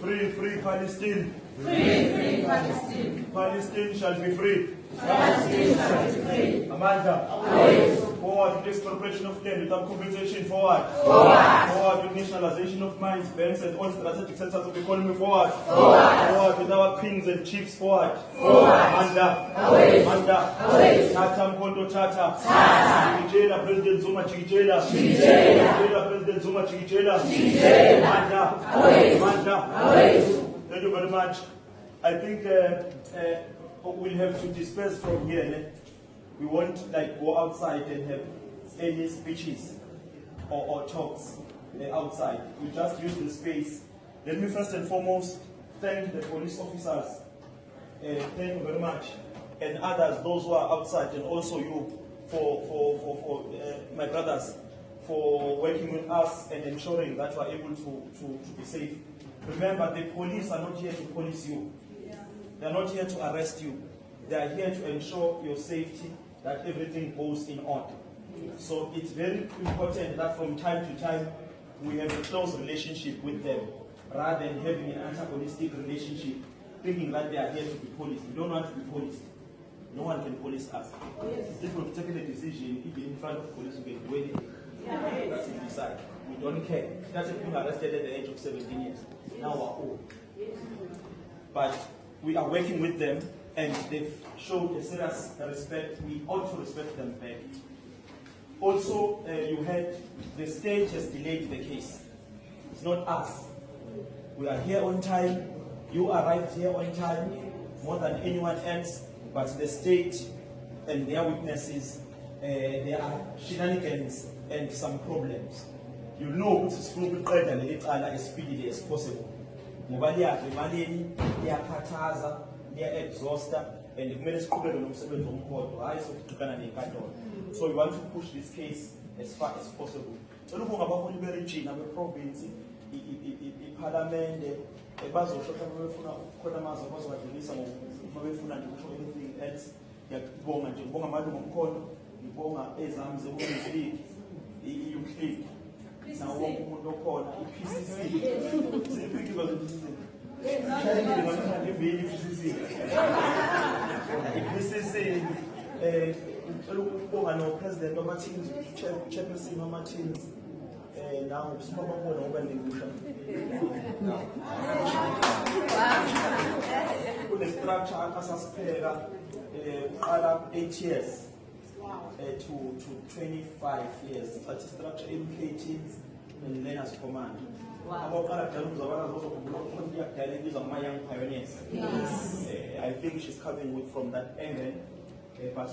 Free, free Palestine. Free, free Palestine. Palestine shall be free. Palestine shall be free. Amanda. Away. Forward with expropriation of land without compensation. Forward. Forward. Forward with nationalization of mines, banks, and all strategic centers of the economy. Forward. Forward. Forward with our kings and chiefs. Forward. Forward. Amanda. Away. Amanda. Away. Tata Mkondo Tata. Tata. Chikijela President Zuma Chikijela. Chikijela. Chikijela President Zuma Chikijela. Chikijela. Amanda. Away. Amanda. Away. Thank you very much. I think we'll have to disperse from here. Ne? We won't go outside and have any speeches or talks outside. We just use the space. Let me first and foremost thank the police officers. Thank you very much, and others, those who are outside, and also you, for my brothers, for working with us and ensuring that we are able to be safe. Remember, the police are not here to police you. They are not here to arrest you. They are here to ensure your safety, that everything goes in order. So it's very important that from time to time we have a close relationship with them, rather than having an antagonistic relationship, thinking that they are here to be policed. We don't want to be policed. No one can police us. If we've taken a decision, even in front of police, we can do anything. That's what we decide. We don't care. That's being arrested at the age of 17 years. Now we're old. But we are working with them, and they've showed a serious respect. We ought to respect them back. Also, you heard the state has delayed the case. It's not us. We are here on time. You arrived here on time, more than anyone else. But the state and their witnesses, there are shenanigans and some problems. You know it's as speedily as possible. They are exhausted, and so we want to push this case as far as possible. So look about the province, parliament, anything else. Now, PCC. President Martins, Chairperson Martins, now the structure as a 8 years to 25 years. That's a structure educating and learners command. Wow. Young pioneers. Yes. I think she's coming with from that angle. But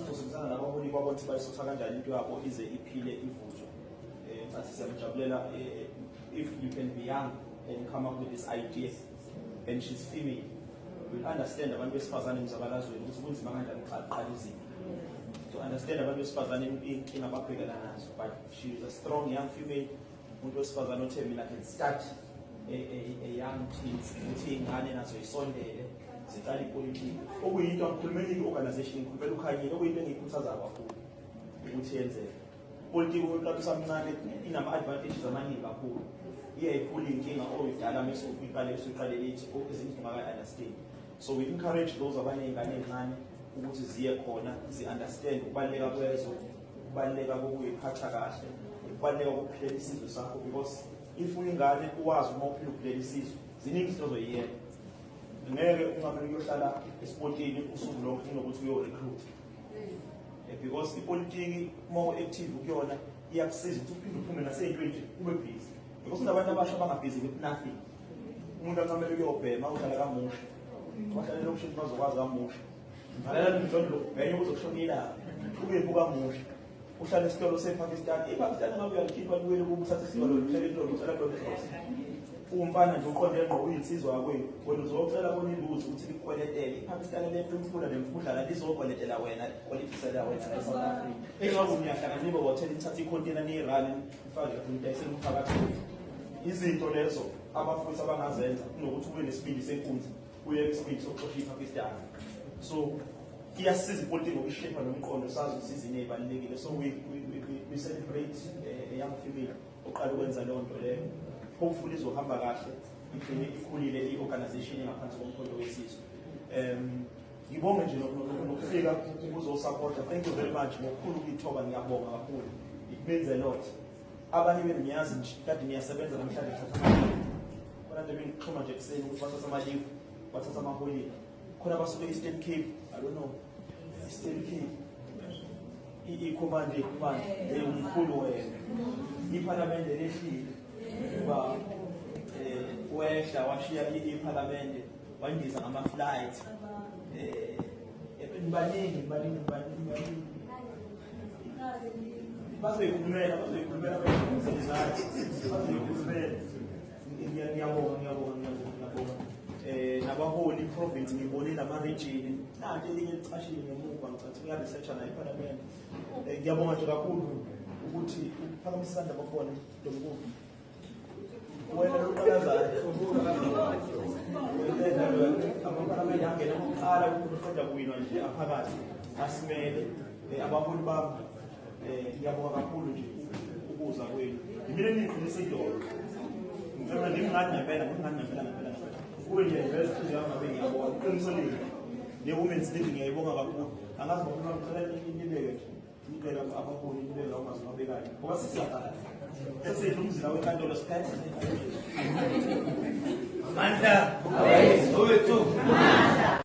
if you can be young and come up with this idea, and she's female, we'll understand abantu besifazane emzabalazweni ukuthi kunzima kanjani uqalisile. To understand abantu besifazane inkinga ababhekana nazo, but she is a strong young female. Umuntu wesifazane othe mina can start a young teens ukuthi ingane nazo isondele ziqala ipolitiki. Okuyinto angikhulumeli i-organization ngikhulumela ukhanyile, okuyinto engiyikhuthaza kakhulu ukuthi yenzeke. Politiki umuntu usamncane inama-advantages amaningi kakhulu. Iyayikhula inkinga oyidala mase uyiqale lithi ezinye ungaka-understand. So we encourage those abaney'ngane encane ukuthi ziye khona zi-understand ukubaluleka kwezo, ukubaluleka kokuyiphatha kahle, ukubaluleka kokuphilela isizwe sakho, because if uyingane uwazi uma uphila ukuphilela isizwe, ziningi izinto ozoyiyela. Ngeke ungamele uyohlala esportini usuku lonke inokuthi uyo-recruit. Because ipolitiki more active kuyona iyakusiza ukuthi uphinde uphume nasey'ntweni ube busy. Because kunabantu abasha abangabhizi with nothing. Umuntu angamele uyobhema uhlala kamusha. Wahlala lokushini bazokwazi kamusha. Ngalalela umdlalo ngenye uzokushona ilanga. Ubuka musha. Uhlala esitolo sePakistan. IPakistan ngabe uyakhipha kuwele ukuthatha isitolo uhlala etolo ucela lo ndosi. Umfana nje uqonde ngqo uyinsizwa yakwenu. Wena uzocela kona iluzi ukuthi likweletele. IPakistan lemfula lemfudla la lizokweletela wena, kwalitisela wena eSouth Africa. Engabe uyahlangana nibe hotel ithatha icontainer ni-run ifake umntayisela umphakathi. Izinto lezo abafundisi abangazenza kunokuthi ube nesibindi senkundla uye esibindi sokuxosha iPakistan. So iyasiza ipolitiki ngokushape nomqondo sazi usizini ezibalulekile. So we celebrate a young female oqala ukwenza leyo nto leyo. hopefully izohamba kahle igcine ikhulile i-organization engaphansi komkhonto wesizwe. Ngibonge nje nokufika ukuzosupporta. Thank you very much. Ngokukhulu ukuyithoba ngiyabonga kakhulu. It means a lot. Abanye benu niyazi nje kade niyasebenza namhlanje thatha amalivu. Khona nje bengixhuma nje ekseni ukuthi bathatha amalivu, bathatha amaholiday. Khona basuke Eastern Cape, I don't know. Eastern Cape. Ikhomande kubani umkhulu wena. Iparlamente lehlile. Ba wehla washiya iparlamente wandiza ngama flight. Baningi bazoyikhulumela bazoyizathi bazoyikhulumela. Ngiyabonga nabaholi province ngibonile ama-region nanti elinye licashile ngemuva ngicathi uyaresearcha nayo iparlamente. Ngiyabonga nje kakhulu ukuthi uphakamisa isandla bakhona Domkulu. Wena luqalazayo amaparlamente angena kuqala ukuqeda kuyinwa nje aphakathi asimele abaholi bami. Ngiyabonga kakhulu nje ukuza kwenu. Yimina niqinisa idolo. Ngifuna ngingani ngempela kuwe nje vele ngiyabonga ngiyabonga iqiniso leli le-women's league ngiyayibonga kakhulu. Angazi ngokufuna ngicela nibeke nje ngicela abaholi nibeke awumazi ngabekayo ngoba sisiyaqala esethu umzila wenkantolo siphethe Mandla.